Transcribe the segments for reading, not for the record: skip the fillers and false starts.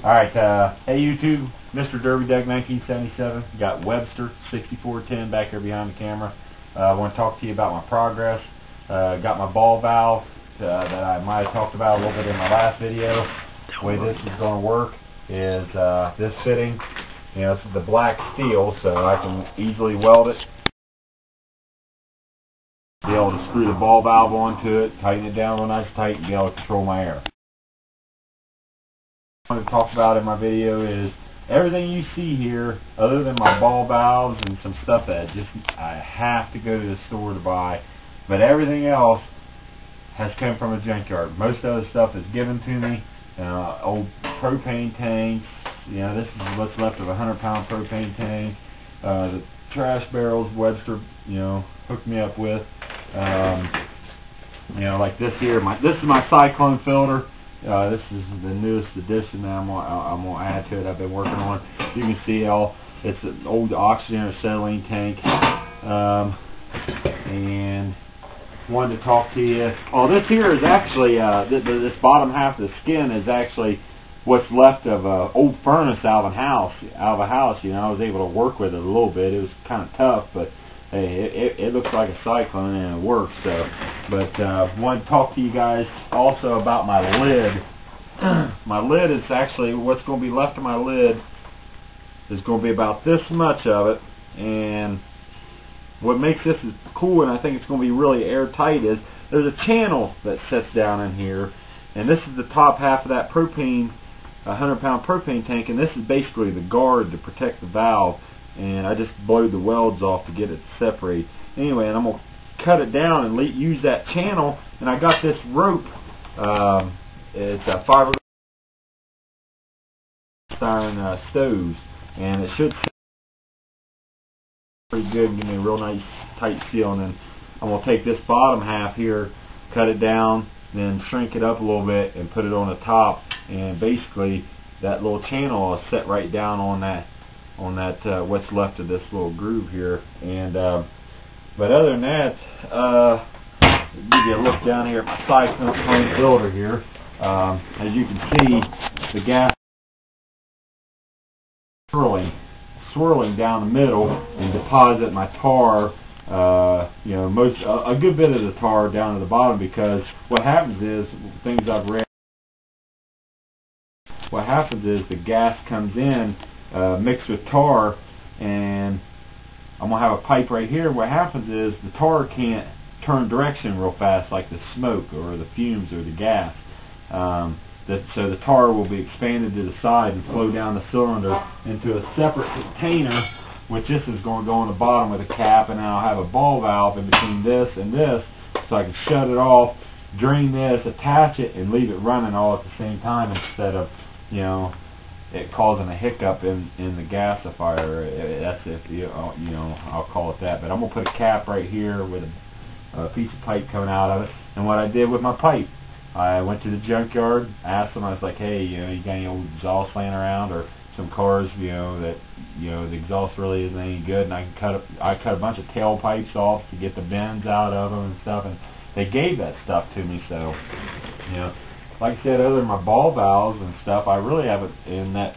Alright, hey YouTube, Mr. Derby Doug 1977, got Webster 6410 back here behind the camera. I want to talk to you about my progress. Got my ball valve that I might have talked about a little bit in my last video. The way this is going to work is this fitting, this is the black steel, so I can easily weld it. Be able to screw the ball valve onto it, tighten it down real nice tight, and be able to control my air. What I want to talk about in my video is everything you see here, other than my ball valves and some stuff that I have to go to the store to buy, but everything else has come from a junkyard. Most of the stuff is given to me. Old propane tanks. This is what's left of a 100-pound propane tank. The trash barrels Webster, hooked me up with. Like this here. This is my cyclone filter. This is the newest addition that I'm gonna add to it. I've been working on. You can see it's an old oxygen or acetylene tank. And wanted to talk to you. This here is actually this bottom half of the skin is actually what's left of an old furnace out of a house. I was able to work with it a little bit. It was kind of tough, but hey, it looks like a cyclone and it works. But want to talk to you guys also about my lid. My lid is actually what's going to be left of my lid is going to be about this much of it. And what makes this cool, and I think it's going to be really airtight, is there's a channel that sits down in here, and this is the top half of that propane, 100-pound propane tank, and this is basically the guard to protect the valve. And I just blowed the welds off to get it to separate. Anyway, and I'm going to cut it down and use that channel. And I got this rope. It's a fiberglass stoves. And it should sit pretty good and give me a real nice tight seal. And then I'm going to take this bottom half here, cut it down, then shrink it up a little bit and put it on the top. And basically that little channel will set right down on that what's left of this little groove here. And but other than that, give you a look down here at my cyclone filter here. As you can see, the gas swirling down the middle and deposit my tar. A good bit of the tar down to the bottom, because what happens is, things I've read, what happens is the gas comes in mixed with tar, and I'm going to have a pipe right here. What happens is the tar can't turn direction real fast like the smoke or the fumes or the gas. So the tar will be expanded to the side and flow down the cylinder into a separate container, which this is going to go on the bottom with a cap, and then I'll have a ball valve in between this and this, so I can shut it off, drain this, attach it, and leave it running all at the same time, instead of it causing a hiccup in the gasifier. That's if I'll call it that. But I'm gonna put a cap right here with a piece of pipe coming out of it. And what I did with my pipe, I went to the junkyard, asked them. I was like, hey, you got any old exhaust laying around, or some cars, that the exhaust really isn't any good, and I cut a bunch of tailpipes off to get the bends out of them and stuff, and they gave that stuff to me. So like I said, other than my ball valves and stuff, I really haven't, in that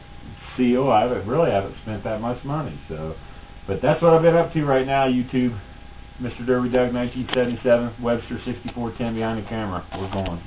seal, I really haven't spent that much money. So, but that's what I've been up to right now, YouTube. Mr. Derby Doug 1977, Webster 6410 behind the camera. We're going.